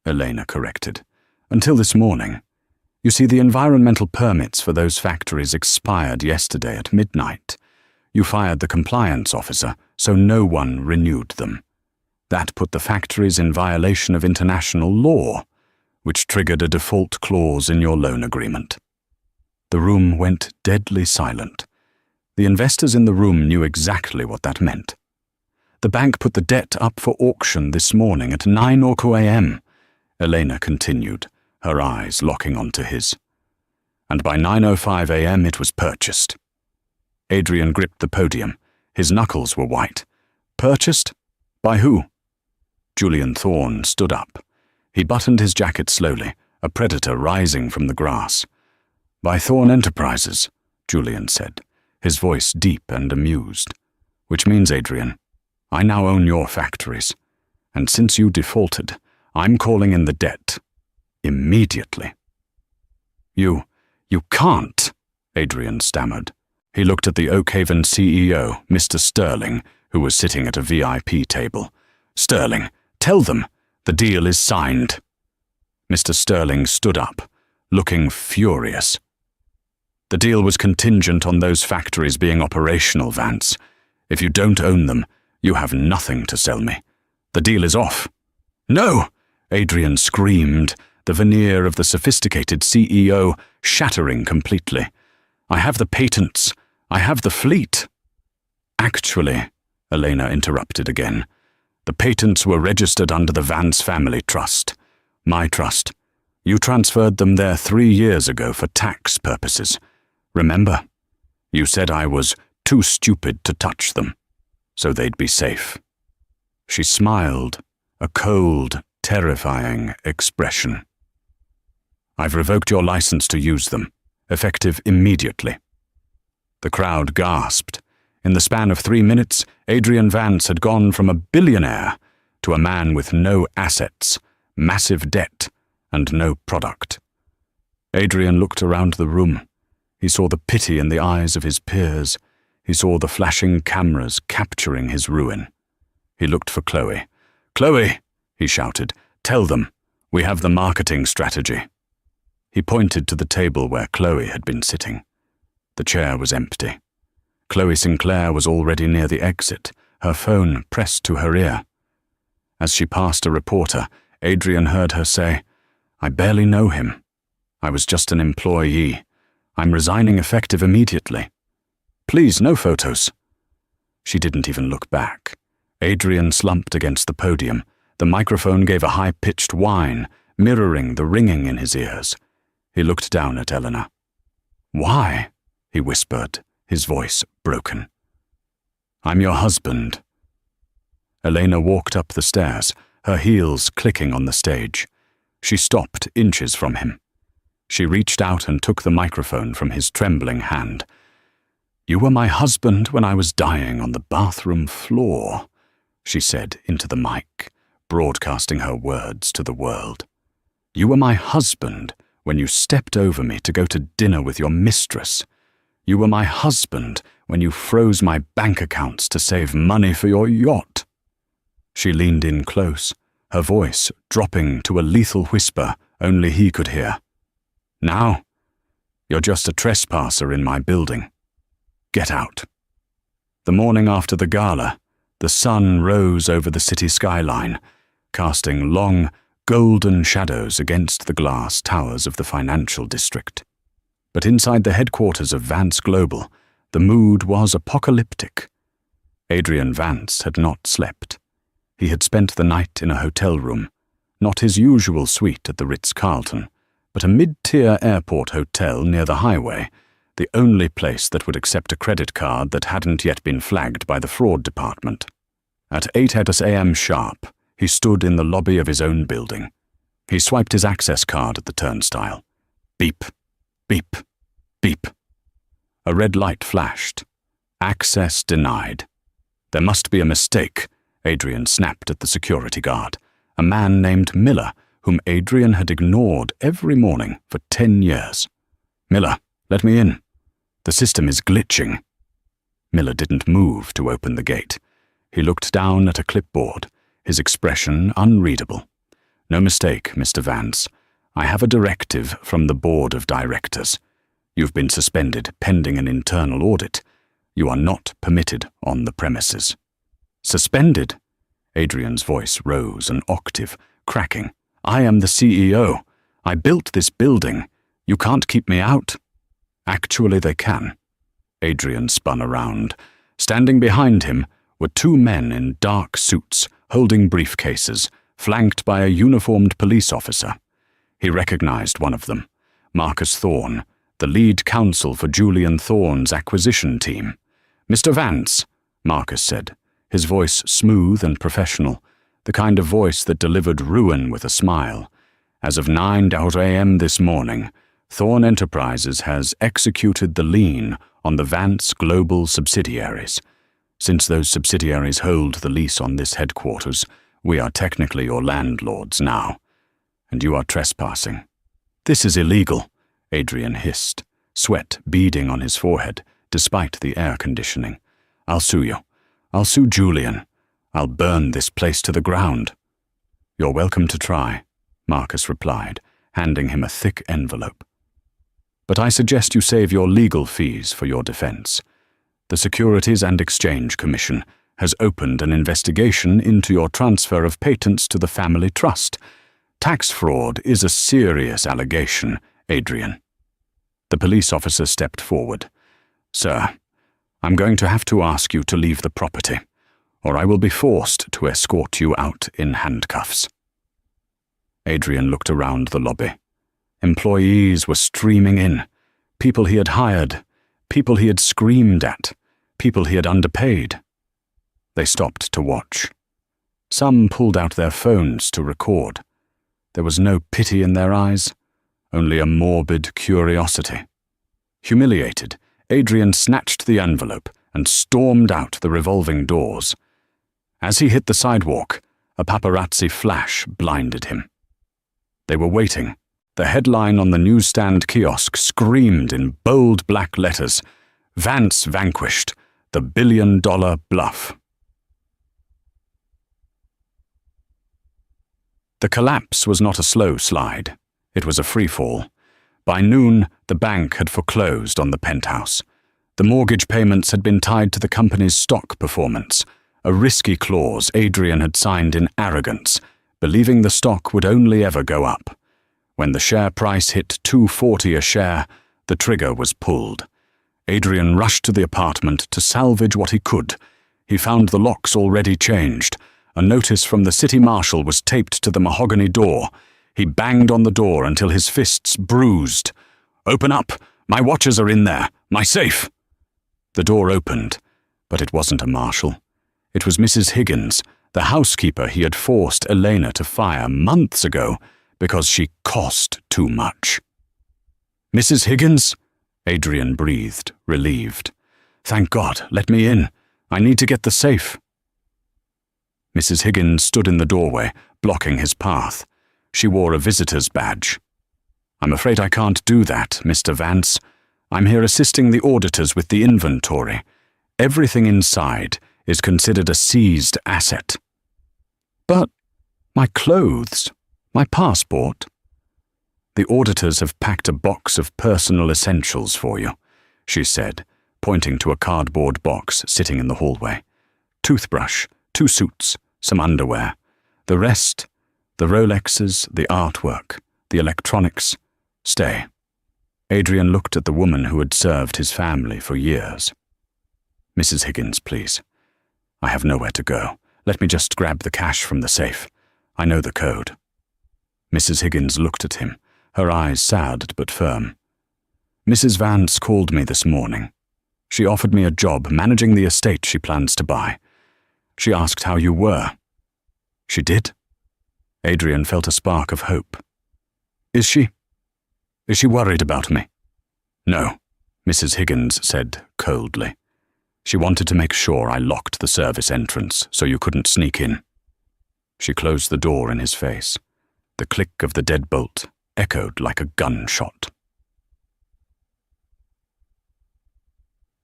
Elena corrected, "until this morning. You see, the environmental permits for those factories expired yesterday at midnight. You fired the compliance officer, so no one renewed them. That put the factories in violation of international law, which triggered a default clause in your loan agreement." The room went deadly silent. The investors in the room knew exactly what that meant. "The bank put the debt up for auction this morning at 9 a.m., Elena continued, her eyes locking onto his. "And by 9:05 a.m. it was purchased." Adrian gripped the podium. His knuckles were white. "Purchased? By who?" Julian Thorne stood up. He buttoned his jacket slowly, a predator rising from the grass. "By Thorne Enterprises," Julian said, his voice deep and amused. "Which means, Adrian, I now own your factories, and since you defaulted, I'm calling in the debt. Immediately." You can't," Adrian stammered. He looked at the Oakhaven CEO, Mr. Sterling, who was sitting at a VIP table. "Sterling, tell them the deal is signed." Mr. Sterling stood up, looking furious. "The deal was contingent on those factories being operational, Vance. If you don't own them, you have nothing to sell me. The deal is off." "No!" Adrian screamed, the veneer of the sophisticated CEO shattering completely. "I have the patents. I have the fleet." "Actually," Elena interrupted again, "the patents were registered under the Vance Family Trust. My trust. You transferred them there 3 years ago for tax purposes. Remember? You said I was too stupid to touch them, so they'd be safe." She smiled, a cold, terrifying expression. "I've revoked your license to use them, effective immediately." The crowd gasped. In the span of 3 minutes, Adrian Vance had gone from a billionaire to a man with no assets, massive debt, and no product. Adrian looked around the room. He saw the pity in the eyes of his peers. He saw the flashing cameras capturing his ruin. He looked for Chloe. "Chloe," he shouted, "tell them, we have the marketing strategy." He pointed to the table where Chloe had been sitting. The chair was empty. Chloe Sinclair was already near the exit, her phone pressed to her ear. As she passed a reporter, Adrian heard her say, "I barely know him. I was just an employee. I'm resigning effective immediately. Please, no photos." She didn't even look back. Adrian slumped against the podium. The microphone gave a high-pitched whine, mirroring the ringing in his ears. He looked down at Eleanor. "Why?" he whispered, his voice broken. "I'm your husband." Elena walked up the stairs, her heels clicking on the stage. She stopped inches from him. She reached out and took the microphone from his trembling hand. "You were my husband when I was dying on the bathroom floor," she said into the mic, broadcasting her words to the world. "You were my husband when you stepped over me to go to dinner with your mistress. You were my husband when you froze my bank accounts to save money for your yacht." She leaned in close, her voice dropping to a lethal whisper only he could hear. "Now, you're just a trespasser in my building. Get out." The morning after the gala, the sun rose over the city skyline, casting long, golden shadows against the glass towers of the financial district. But inside the headquarters of Vance Global, the mood was apocalyptic. Adrian Vance had not slept. He had spent the night in a hotel room, not his usual suite at the Ritz-Carlton, but a mid-tier airport hotel near the highway, the only place that would accept a credit card that hadn't yet been flagged by the fraud department. At 8 a.m. sharp, he stood in the lobby of his own building. He swiped his access card at the turnstile. Beep, beep, beep. A red light flashed. Access denied. There must be a mistake, Adrian snapped at the security guard, a man named Miller, whom Adrian had ignored every morning for 10 years. "Miller, let me in. The system is glitching." Miller didn't move to open the gate. He looked down at a clipboard, his expression unreadable. "No mistake, Mr. Vance. I have a directive from the board of directors. You've been suspended pending an internal audit. You are not permitted on the premises." "Suspended?" Adrian's voice rose an octave, cracking. "I am the CEO. I built this building. You can't keep me out." "Actually, they can." Adrian spun around. Standing behind him were two men in dark suits, holding briefcases, flanked by a uniformed police officer. He recognized one of them, Marcus Thorne, the lead counsel for Julian Thorne's acquisition team. "Mr. Vance," Marcus said, his voice smooth and professional, the kind of voice that delivered ruin with a smile. "As of 9 a.m. this morning, Thorne Enterprises has executed the lien on the Vance Global subsidiaries. Since those subsidiaries hold the lease on this headquarters, we are technically your landlords now. And you are trespassing." "This is illegal," Adrian hissed, sweat beading on his forehead, despite the air conditioning. "I'll sue you. I'll sue Julian. I'll burn this place to the ground." "You're welcome to try," Marcus replied, handing him a thick envelope. "But I suggest you save your legal fees for your defense. The Securities and Exchange Commission has opened an investigation into your transfer of patents to the family trust. Tax fraud is a serious allegation, Adrian." The police officer stepped forward. "Sir, I'm going to have to ask you to leave the property, or I will be forced to escort you out in handcuffs." Adrian looked around the lobby. Employees were streaming in, people he had hired, people he had screamed at, people he had underpaid. They stopped to watch. Some pulled out their phones to record. There was no pity in their eyes, only a morbid curiosity. Humiliated, Adrian snatched the envelope and stormed out the revolving doors. As he hit the sidewalk, a paparazzi flash blinded him. They were waiting. The headline on the newsstand kiosk screamed in bold black letters, "Vance vanquished, the billion-dollar bluff." The collapse was not a slow slide. It was a freefall. By noon, the bank had foreclosed on the penthouse. The mortgage payments had been tied to the company's stock performance, a risky clause Adrian had signed in arrogance, believing the stock would only ever go up. When the share price hit $2.40 a share, the trigger was pulled. Adrian rushed to the apartment to salvage what he could. He found the locks already changed. A notice from the city marshal was taped to the mahogany door. He banged on the door until his fists bruised. "Open up! My watches are in there! My safe!" The door opened, but it wasn't a marshal. It was Mrs. Higgins, the housekeeper he had forced Elena to fire months ago because she cost too much. Mrs. Higgins? Adrian breathed, relieved. Thank God, let me in. I need to get the safe. Mrs. Higgins stood in the doorway, blocking his path. She wore a visitor's badge. I'm afraid I can't do that, Mr. Vance. I'm here assisting the auditors with the inventory. Everything inside is considered a seized asset. But my clothes, my passport. The auditors have packed a box of personal essentials for you, she said, pointing to a cardboard box sitting in the hallway. Toothbrush, 2 suits, some underwear. The rest, the Rolexes, the artwork, the electronics. Stay. Adrian looked at the woman who had served his family for years. Mrs. Higgins, please. I have nowhere to go. Let me just grab the cash from the safe. I know the code. Mrs. Higgins looked at him, her eyes sad but firm. Mrs. Vance called me this morning. She offered me a job managing the estate she plans to buy. She asked how you were. She did? Adrian felt a spark of hope. Is she worried about me? No, Mrs. Higgins said coldly. She wanted to make sure I locked the service entrance so you couldn't sneak in. She closed the door in his face. The click of the deadbolt echoed like a gunshot.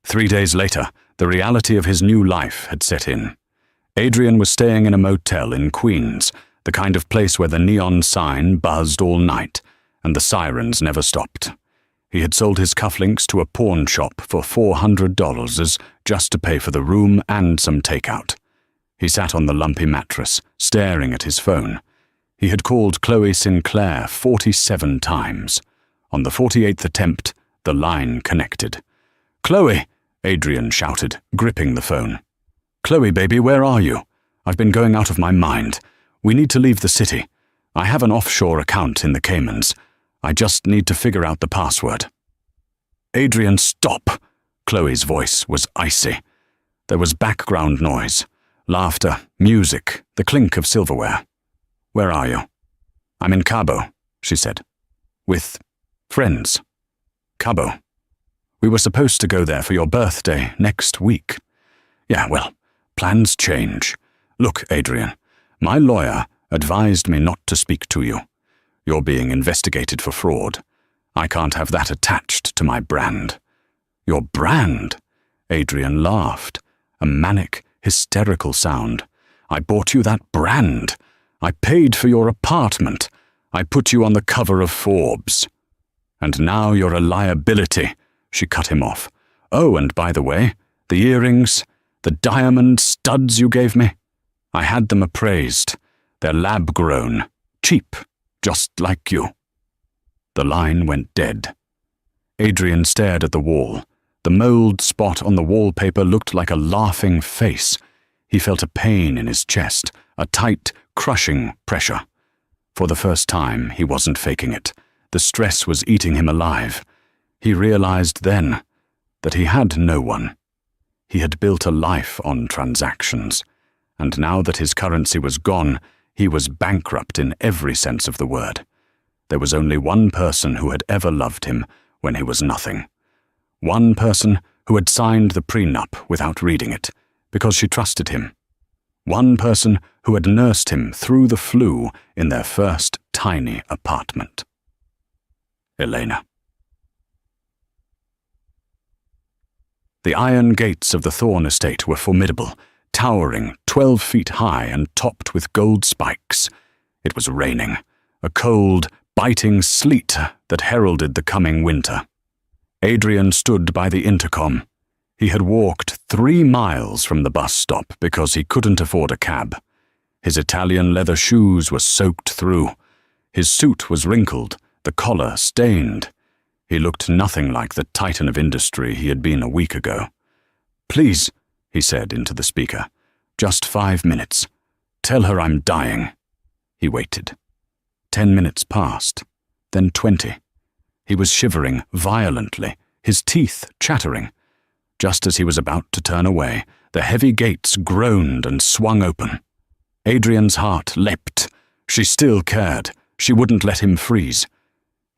3 days later, the reality of his new life had set in. Adrian was staying in a motel in Queens, the kind of place where the neon sign buzzed all night, and the sirens never stopped. He had sold his cufflinks to a pawn shop for $400 just to pay for the room and some takeout. He sat on the lumpy mattress, staring at his phone. He had called Chloe Sinclair 47 times. On the 48th attempt, the line connected. "Chloe!" Adrian shouted, gripping the phone. "Chloe, baby, where are you? I've been going out of my mind. We need to leave the city. I have an offshore account in the Caymans. I just need to figure out the password." "Adrian, stop!" Chloe's voice was icy. There was background noise, laughter, music, the clink of silverware. "Where are you?" "I'm in Cabo," she said. "With friends." "Cabo? We were supposed to go there for your birthday next week." "Yeah, well, plans change. Look, Adrian, my lawyer advised me not to speak to you. You're being investigated for fraud. I can't have that attached to my brand." "Your brand?" Adrian laughed, a manic, hysterical sound. "I bought you that brand. I paid for your apartment. I put you on the cover of Forbes. And now you're a liability," she cut him off. "Oh, and by the way, the earrings, the diamond studs you gave me, I had them appraised. They're lab-grown, cheap, just like you." The line went dead. Adrian stared at the wall. The mold spot on the wallpaper looked like a laughing face. He felt a pain in his chest, a tight, crushing pressure. For the first time, he wasn't faking it. The stress was eating him alive. He realized then that he had no one. He had built a life on transactions, and now that his currency was gone, he was bankrupt in every sense of the word. There was only one person who had ever loved him when he was nothing. One person who had signed the prenup without reading it, because she trusted him. One person who had nursed him through the flu in their first tiny apartment. Elena. The iron gates of the Thorne estate were formidable, towering 12 feet high and topped with gold spikes. It was raining, a cold, biting sleet that heralded the coming winter. Adrian stood by the intercom. He had walked 3 miles from the bus stop because he couldn't afford a cab. His Italian leather shoes were soaked through. His suit was wrinkled, the collar stained. He looked nothing like the titan of industry he had been a week ago. "Please," he said into the speaker, "just 5 minutes. Tell her I'm dying." He waited. 10 minutes passed, then 20. He was shivering violently, his teeth chattering. Just as he was about to turn away, the heavy gates groaned and swung open. Adrian's heart leapt. She still cared. She wouldn't let him freeze.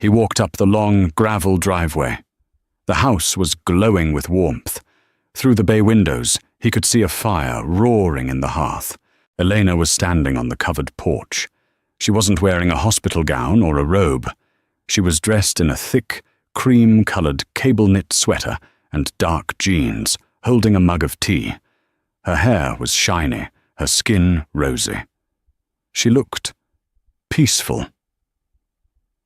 He walked up the long gravel driveway. The house was glowing with warmth. Through the bay windows, he could see a fire roaring in the hearth. Elena was standing on the covered porch. She wasn't wearing a hospital gown or a robe. She was dressed in a thick, cream-colored cable-knit sweater and dark jeans, holding a mug of tea. Her hair was shiny, her skin rosy. She looked peaceful.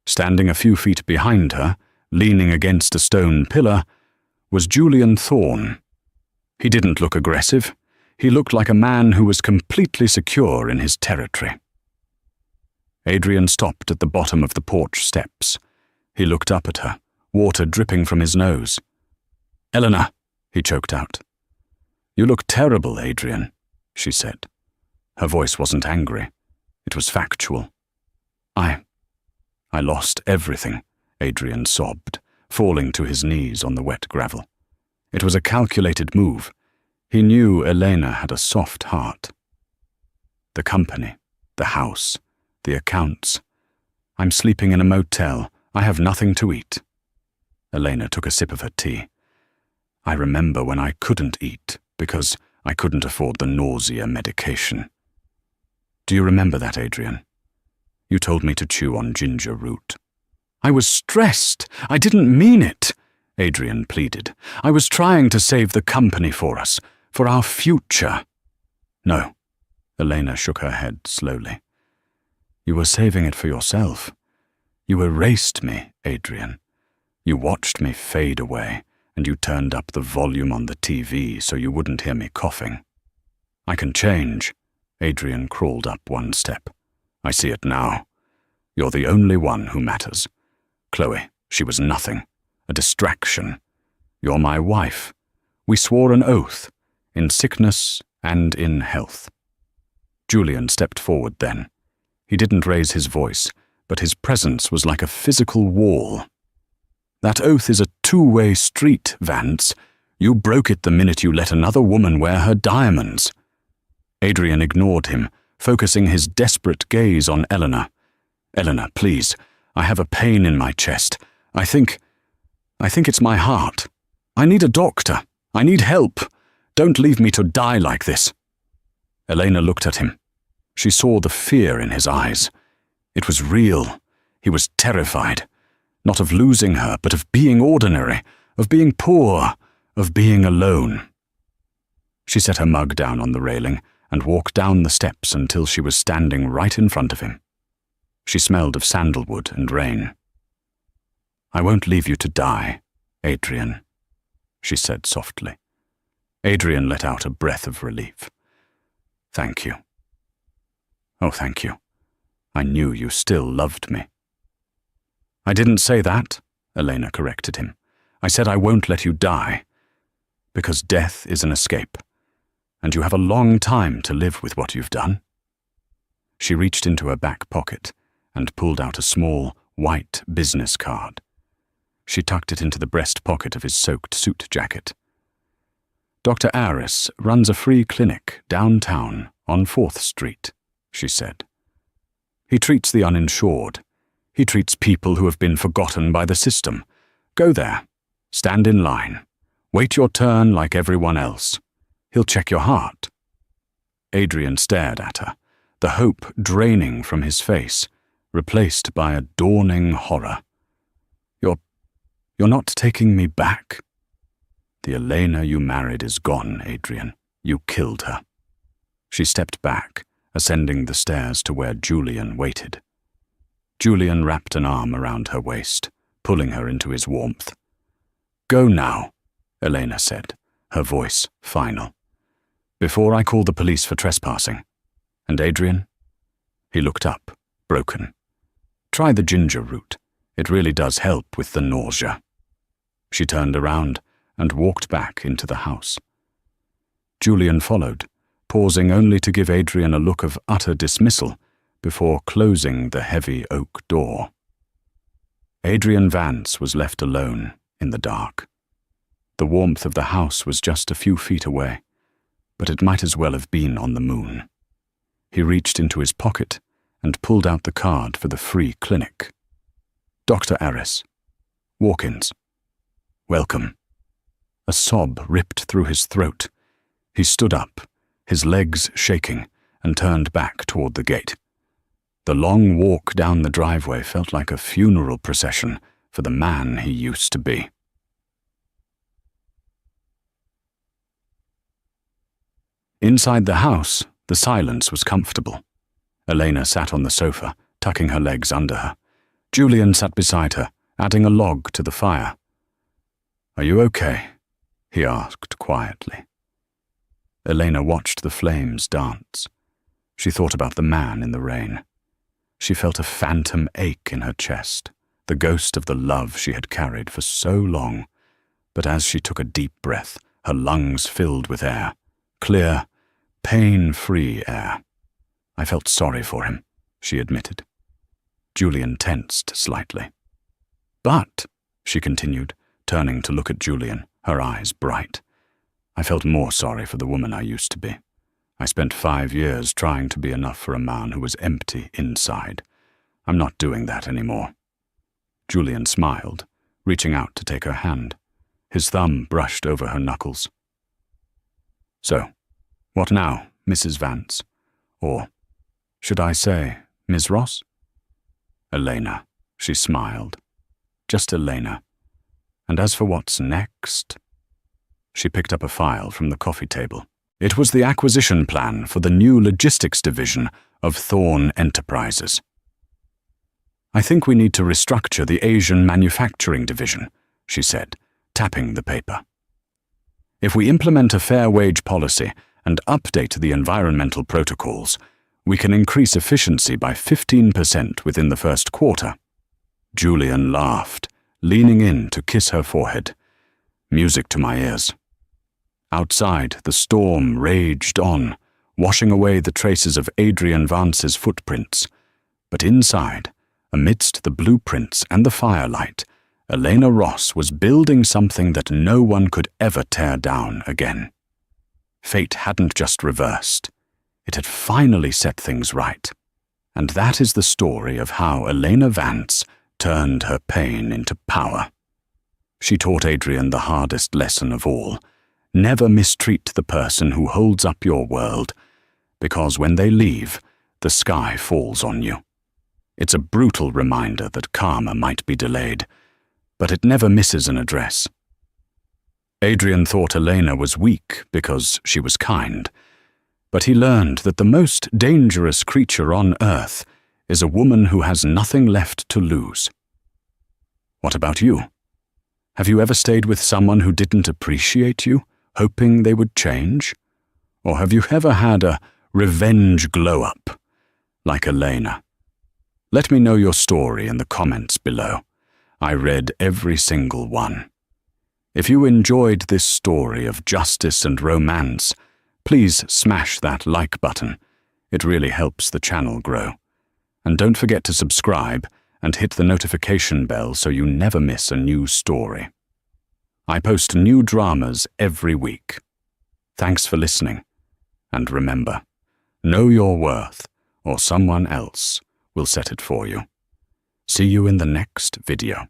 Standing a few feet behind her, leaning against a stone pillar, was Julian Thorne. He didn't look aggressive. He looked like a man who was completely secure in his territory. Adrian stopped at the bottom of the porch steps. He looked up at her, water dripping from his nose. "Eleanor," he choked out. "You look terrible, Adrian," she said. Her voice wasn't angry. It was factual. I lost everything," Adrian sobbed, falling to his knees on the wet gravel. It was a calculated move. He knew Elena had a soft heart. "The company, the house, the accounts. I'm sleeping in a motel. I have nothing to eat." Elena took a sip of her tea. "I remember when I couldn't eat because I couldn't afford the nausea medication. Do you remember that, Adrian? You told me to chew on ginger root." "I was stressed. I didn't mean it," Adrian pleaded. "I was trying to save the company for us, for our future." "No," Elena shook her head slowly. "You were saving it for yourself. You erased me, Adrian. You watched me fade away, and you turned up the volume on the TV so you wouldn't hear me coughing. I can change." Adrian crawled up one step. "I see it now. You're the only one who matters. Chloe, she was nothing. A distraction. You're my wife. We swore an oath, in sickness and in health." Julian stepped forward then. He didn't raise his voice, but his presence was like a physical wall. "That oath is a two-way street, Vance. You broke it the minute you let another woman wear her diamonds." Adrian ignored him, focusing his desperate gaze on Eleanor. "Eleanor, please. I have a pain in my chest. I think it's my heart. I need a doctor. I need help. Don't leave me to die like this." Elena looked at him. She saw the fear in his eyes. It was real. He was terrified. Not of losing her, but of being ordinary, of being poor, of being alone. She set her mug down on the railing and walked down the steps until she was standing right in front of him. She smelled of sandalwood and rain. "I won't leave you to die, Adrian," she said softly. Adrian let out a breath of relief. "Thank you." "Oh, thank you. I knew you still loved me." "I didn't say that," Elena corrected him. "I said I won't let you die, because death is an escape, and you have a long time to live with what you've done." She reached into her back pocket and pulled out a small, white business card. She tucked it into the breast pocket of his soaked suit jacket. "Dr. Aris runs a free clinic downtown on 4th Street, she said. "He treats the uninsured. He treats people who have been forgotten by the system. Go there. Stand in line. Wait your turn like everyone else. He'll check your heart." Adrian stared at her, the hope draining from his face, replaced by a dawning horror. You're not taking me back?" "The Elena you married is gone, Adrian. You killed her." She stepped back, ascending the stairs to where Julian waited. Julian wrapped an arm around her waist, pulling her into his warmth. "Go now," Elena said, her voice final. "Before I call the police for trespassing. And Adrian?" He looked up, broken. "Try the ginger root. It really does help with the nausea." She turned around and walked back into the house. Julian followed, pausing only to give Adrian a look of utter dismissal before closing the heavy oak door. Adrian Vance was left alone in the dark. The warmth of the house was just a few feet away, but it might as well have been on the moon. He reached into his pocket and pulled out the card for the free clinic. Dr. Aris. Walk-ins. Welcome. A sob ripped through his throat. He stood up, his legs shaking, and turned back toward the gate. The long walk down the driveway felt like a funeral procession for the man he used to be. Inside the house, the silence was comfortable. Elena sat on the sofa, tucking her legs under her. Julian sat beside her, adding a log to the fire. "Are you okay?" he asked quietly. Elena watched the flames dance. She thought about the man in the rain. She felt a phantom ache in her chest, the ghost of the love she had carried for so long. But as she took a deep breath, her lungs filled with air, clear, pain-free air. "I felt sorry for him," she admitted. Julian tensed slightly. "But," she continued, turning to look at Julian, her eyes bright, "I felt more sorry for the woman I used to be. I spent 5 years trying to be enough for a man who was empty inside. I'm not doing that anymore." Julian smiled, reaching out to take her hand. His thumb brushed over her knuckles. "So, what now, Mrs. Vance? Or, should I say, Ms. Ross?" "Elena," she smiled. "Just Elena. And as for what's next?" She picked up a file from the coffee table. It was the acquisition plan for the new logistics division of Thorn Enterprises. "I think we need to restructure the Asian manufacturing division," she said, tapping the paper. "If we implement a fair wage policy and update the environmental protocols, we can increase efficiency by 15% within the first quarter." Julian laughed, leaning in to kiss her forehead. Music to my ears. Outside, the storm raged on, washing away the traces of Adrian Vance's footprints. But inside, amidst the blueprints and the firelight, Elena Ross was building something that no one could ever tear down again. Fate hadn't just reversed. It had finally set things right. And that is the story of how Elena Vance turned her pain into power. She taught Adrian the hardest lesson of all. Never mistreat the person who holds up your world, because when they leave, the sky falls on you. It's a brutal reminder that karma might be delayed, but it never misses an address. Adrian thought Elena was weak because she was kind, but he learned that the most dangerous creature on earth is a woman who has nothing left to lose. What about you? Have you ever stayed with someone who didn't appreciate you, hoping they would change? Or have you ever had a revenge glow-up, like Elena? Let me know your story in the comments below. I read every single one. If you enjoyed this story of justice and romance, please smash that like button. It really helps the channel grow. And don't forget to subscribe and hit the notification bell so you never miss a new story. I post new dramas every week. Thanks for listening. And remember, know your worth, or someone else will set it for you. See you in the next video.